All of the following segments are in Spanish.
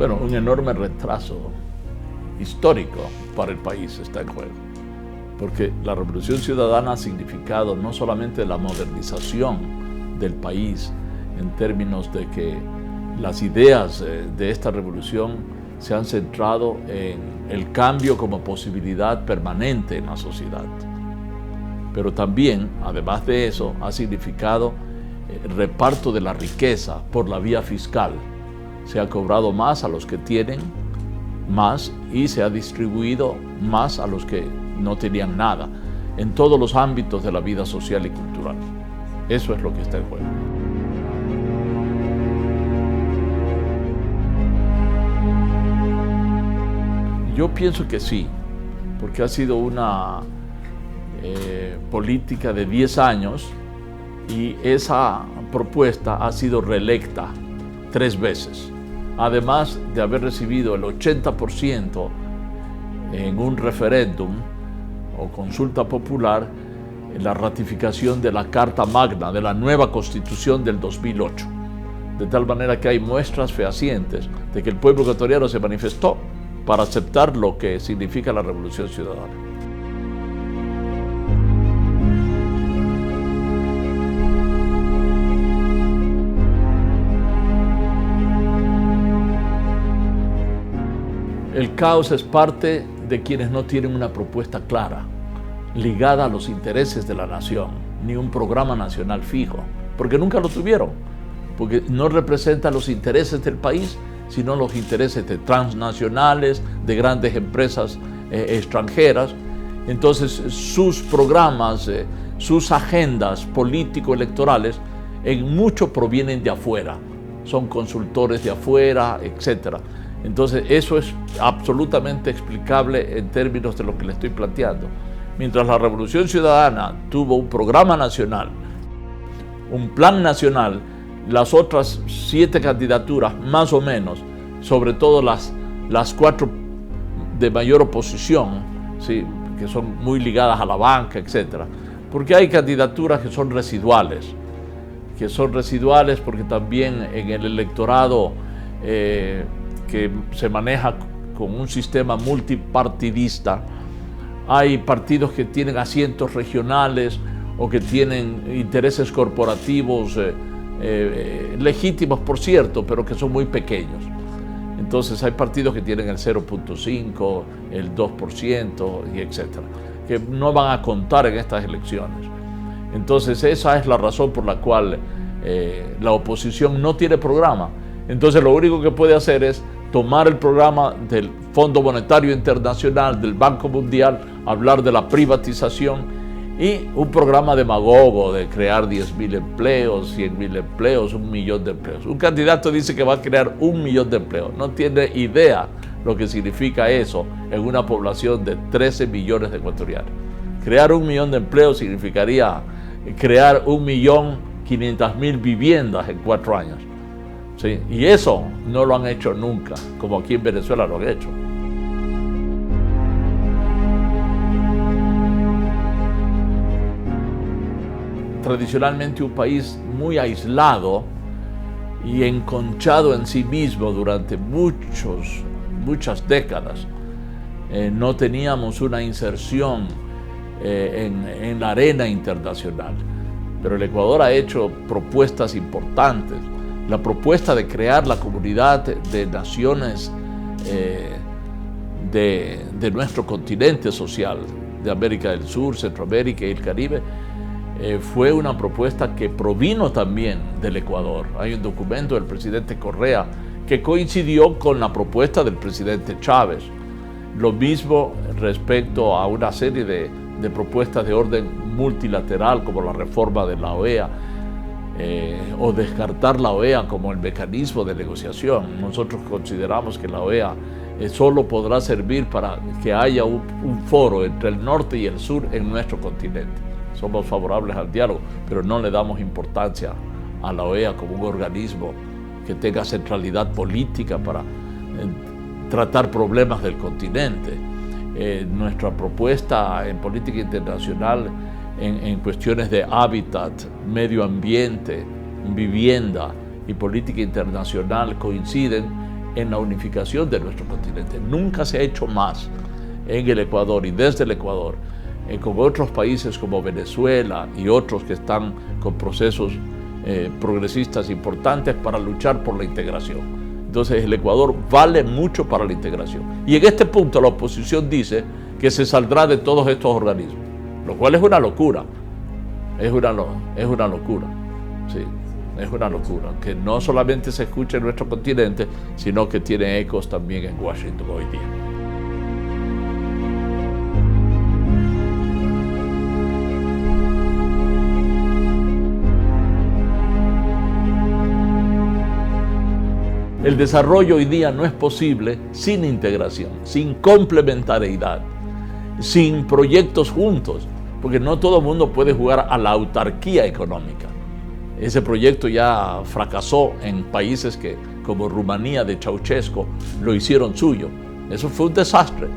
Bueno, un enorme retraso histórico para el país está en juego, porque la Revolución Ciudadana ha significado no solamente la modernización del país en términos de que las ideas de esta revolución se han centrado en el cambio como posibilidad permanente en la sociedad, pero también, además de eso, ha significado el reparto de la riqueza por la vía fiscal. Se ha cobrado más a los que tienen más y se ha distribuido más a los que no tenían nada, en todos los ámbitos de la vida social y cultural. Eso es lo que está en juego. Yo pienso que sí, porque ha sido una política de 10 años y esa propuesta ha sido reelecta 3 veces. Además de haber recibido el 80% en un referéndum o consulta popular en la ratificación de la Carta Magna, de la nueva Constitución del 2008. De tal manera que hay muestras fehacientes de que el pueblo ecuatoriano se manifestó para aceptar lo que significa la Revolución Ciudadana. El caos es parte de quienes no tienen una propuesta clara, ligada a los intereses de la nación, ni un programa nacional fijo, porque nunca lo tuvieron, porque no representa los intereses del país, sino los intereses de transnacionales, de grandes empresas extranjeras. Entonces sus programas, sus agendas político-electorales en mucho provienen de afuera, son consultores de afuera, etc. Entonces eso es absolutamente explicable en términos de lo que le estoy planteando. Mientras la Revolución Ciudadana tuvo un programa nacional, un plan nacional, las otras 7 candidaturas, más o menos, sobre todo las 4 de mayor oposición, ¿sí?, que son muy ligadas a la banca, etc. Porque hay candidaturas que son residuales porque también en el electorado que se maneja con un sistema multipartidista, hay partidos que tienen asientos regionales o que tienen intereses corporativos legítimos, por cierto, pero que son muy pequeños. Entonces hay partidos que tienen el 0.5, el 2% y etcétera, que no van a contar en estas elecciones. Entonces esa es la razón por la cual la oposición no tiene programa. Entonces lo único que puede hacer es tomar el programa del Fondo Monetario Internacional, del Banco Mundial, hablar de la privatización y un programa demagogo de crear 10.000 empleos, 100.000 empleos, 1 millón de empleos. Un candidato dice que va a crear 1 millón de empleos. No tiene idea lo que significa eso en una población de 13 millones de ecuatorianos. Crear 1 millón de empleos significaría crear 1.500.000 viviendas en 4 años. ¿Sí? Y eso no lo han hecho nunca, como aquí en Venezuela lo han hecho. Tradicionalmente un país muy aislado y enconchado en sí mismo durante muchas décadas. No teníamos una inserción en la arena internacional, pero el Ecuador ha hecho propuestas importantes. La propuesta de crear la comunidad de naciones de nuestro continente social, de América del Sur, Centroamérica y el Caribe, fue una propuesta que provino también del Ecuador. Hay un documento del presidente Correa que coincidió con la propuesta del presidente Chávez. Lo mismo respecto a una serie de propuestas de orden multilateral, como la reforma de la OEA, o descartar la OEA como el mecanismo de negociación. Nosotros consideramos que la OEA solo podrá servir para que haya un foro entre el norte y el sur en nuestro continente. Somos favorables al diálogo, pero no le damos importancia a la OEA como un organismo que tenga centralidad política para tratar problemas del continente. Nuestra propuesta en política internacional en cuestiones de hábitat, medio ambiente, vivienda y política internacional coinciden en la unificación de nuestro continente. Nunca se ha hecho más en el Ecuador y desde el Ecuador, con otros países como Venezuela y otros que están con procesos progresistas importantes para luchar por la integración. Entonces el Ecuador vale mucho para la integración. Y en este punto la oposición dice que se saldrá de todos estos organismos, lo cual es una locura. Es una locura, sí, es una locura, que no solamente se escucha en nuestro continente, sino que tiene ecos también en Washington hoy día. El desarrollo hoy día no es posible sin integración, sin complementariedad, sin proyectos juntos, porque no todo el mundo puede jugar a la autarquía económica. Ese proyecto ya fracasó en países que, como Rumanía de Ceausescu, lo hicieron suyo. Eso fue un desastre.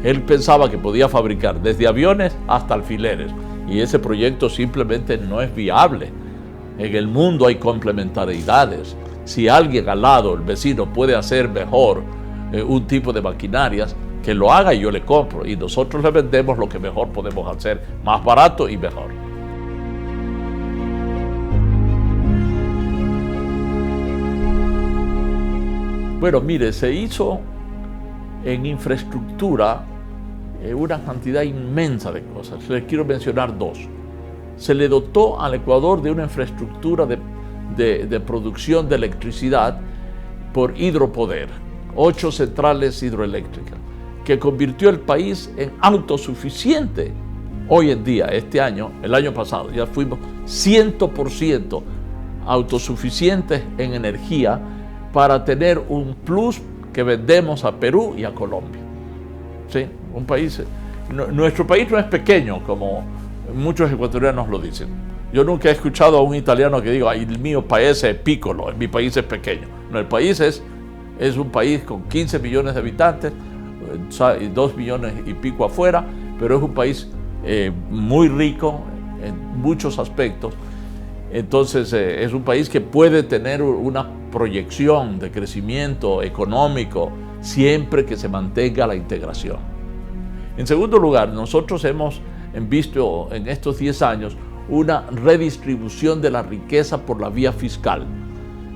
Él pensaba que podía fabricar desde aviones hasta alfileres, y ese proyecto simplemente no es viable. En el mundo hay complementariedades. Si alguien al lado, el vecino, puede hacer mejor un tipo de maquinarias, que lo haga y yo le compro. Y nosotros le vendemos lo que mejor podemos hacer, más barato y mejor. Bueno, mire, se hizo en infraestructura una cantidad inmensa de cosas. Les quiero mencionar dos. Se le dotó al Ecuador de una infraestructura de producción de electricidad por hidropoder, 8 centrales hidroeléctricas, que convirtió el país en autosuficiente. Hoy en día, este año, el año pasado, ya fuimos 100% autosuficientes en energía para tener un plus que vendemos a Perú y a Colombia. ¿Sí? Un país, nuestro país no es pequeño, como muchos ecuatorianos lo dicen. Yo nunca he escuchado a un italiano que diga, el mío país es piccolo, mi país es pequeño. No, el país es un país con 15 millones de habitantes, 2 millones y pico afuera, pero es un país muy rico en muchos aspectos. Entonces es un país que puede tener una proyección de crecimiento económico siempre que se mantenga la integración. En segundo lugar, nosotros hemos visto en estos 10 años una redistribución de la riqueza por la vía fiscal,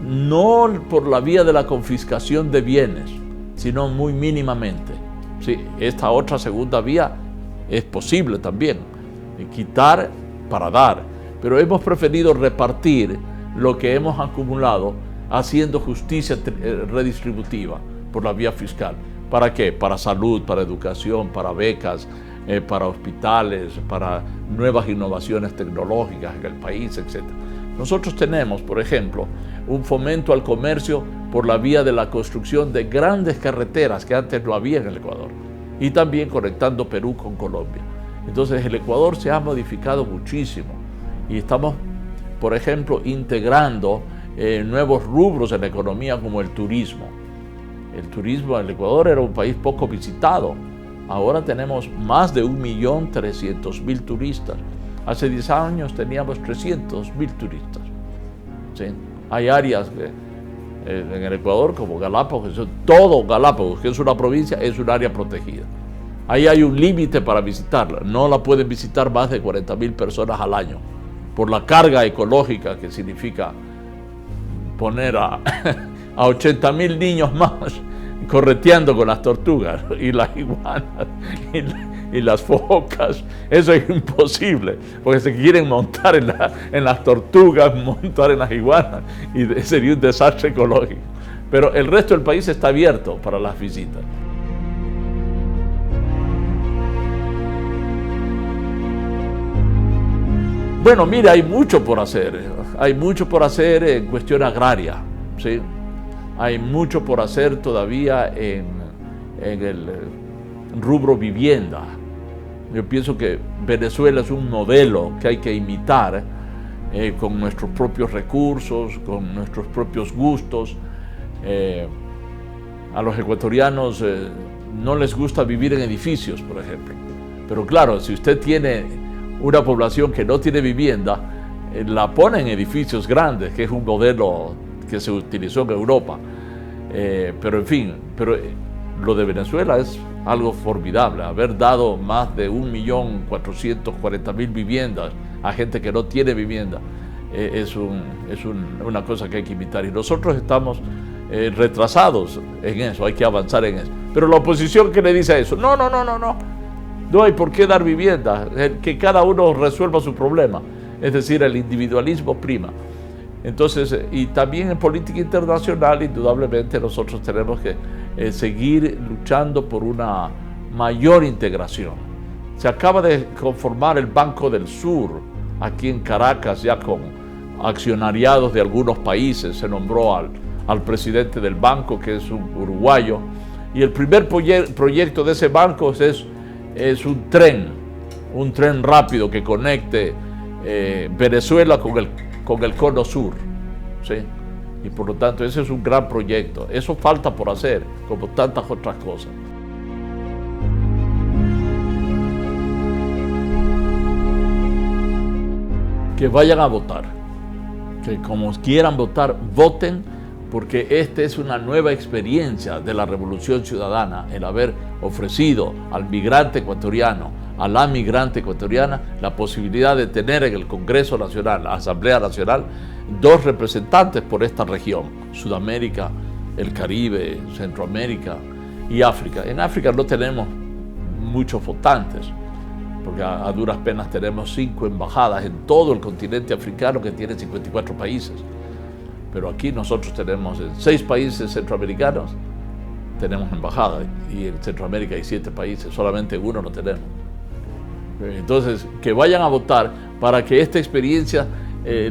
no por la vía de la confiscación de bienes, sino muy mínimamente. Sí, esta otra segunda vía es posible también, quitar para dar, pero hemos preferido repartir lo que hemos acumulado haciendo justicia redistributiva por la vía fiscal. ¿Para qué? Para salud, para educación, para becas, para hospitales, para nuevas innovaciones tecnológicas en el país, etc. Nosotros tenemos, por ejemplo, un fomento al comercio por la vía de la construcción de grandes carreteras que antes no había en el Ecuador, y también conectando Perú con Colombia. Entonces el Ecuador se ha modificado muchísimo y estamos, por ejemplo, integrando nuevos rubros en la economía como el turismo. El turismo en el Ecuador era un país poco visitado. Ahora tenemos más de 1.300.000 turistas. Hace 10 años teníamos 300.000 turistas. ¿Sí? Hay áreas en el Ecuador como Galápagos, todo Galápagos, que es una provincia, es un área protegida. Ahí hay un límite para visitarla. No la pueden visitar más de 40.000 personas al año, por la carga ecológica que significa poner a 80.000 niños más correteando con las tortugas y las iguanas y las focas. Eso es imposible, porque se quieren montar en las tortugas, montar en las iguanas, y sería un desastre ecológico. Pero el resto del país está abierto para las visitas. Bueno, mira, hay mucho por hacer. Hay mucho por hacer en cuestión agraria, ¿sí? Hay mucho por hacer todavía en el rubro vivienda. Yo pienso que Venezuela es un modelo que hay que imitar con nuestros propios recursos, con nuestros propios gustos. A los ecuatorianos no les gusta vivir en edificios, por ejemplo. Pero claro, si usted tiene una población que no tiene vivienda, la pone en edificios grandes, que es un modelo que se utilizó en Europa. Pero en fin, lo de Venezuela es algo formidable, haber dado más de 1.440.000 viviendas a gente que no tiene vivienda, es una cosa que hay que imitar. Y nosotros estamos retrasados en eso, hay que avanzar en eso. Pero la oposición, ¿qué le dice a eso? No hay por qué dar vivienda, que cada uno resuelva su problema. Es decir, el individualismo prima. Entonces, y también en política internacional, indudablemente nosotros tenemos que seguir luchando por una mayor integración. Se acaba de conformar el Banco del Sur, aquí en Caracas, ya con accionariados de algunos países. Se nombró al presidente del banco, que es un uruguayo, y el primer proyecto de ese banco es un tren rápido que conecte Venezuela con el cono sur, ¿sí? Y por lo tanto ese es un gran proyecto. Eso falta por hacer, como tantas otras cosas. Que vayan a votar, que como quieran votar, voten, porque esta es una nueva experiencia de la Revolución Ciudadana, el haber ofrecido al migrante ecuatoriano, a la migrante ecuatoriana, la posibilidad de tener en el Congreso Nacional, la Asamblea Nacional, 2 representantes por esta región, Sudamérica, el Caribe, Centroamérica y África. En África no tenemos muchos votantes, porque a duras penas tenemos 5 embajadas en todo el continente africano, que tiene 54 países. Pero aquí nosotros tenemos en 6 países centroamericanos, tenemos embajada, y en Centroamérica hay 7 países, solamente uno no tenemos. Entonces, que vayan a votar para que esta experiencia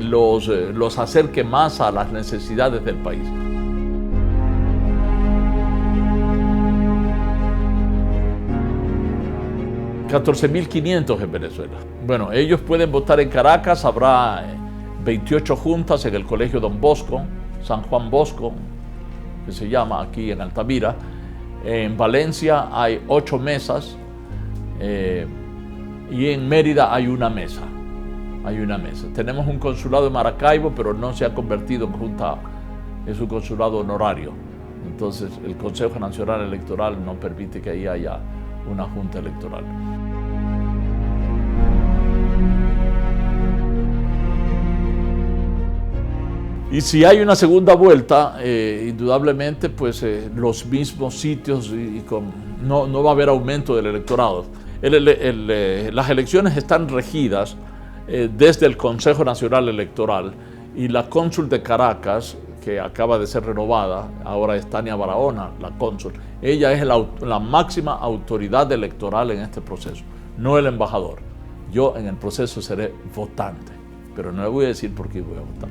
los acerque más a las necesidades del país. $14.500 en Venezuela. Bueno, ellos pueden votar en Caracas, habrá 28 juntas en el Colegio Don Bosco, San Juan Bosco, que se llama aquí en Altamira. En Valencia hay 8 mesas y en Mérida hay una mesa. Tenemos un consulado en Maracaibo, pero no se ha convertido en junta, es un consulado honorario. Entonces el Consejo Nacional Electoral no permite que ahí haya una junta electoral. Y si hay una segunda vuelta, indudablemente pues los mismos sitios no va a haber aumento del electorado. Las elecciones están regidas desde el Consejo Nacional Electoral, y la cónsul de Caracas, que acaba de ser renovada, ahora es Tania Barahona, la cónsul, ella es la máxima autoridad electoral en este proceso, no el embajador. Yo en el proceso seré votante, pero no le voy a decir por qué voy a votar.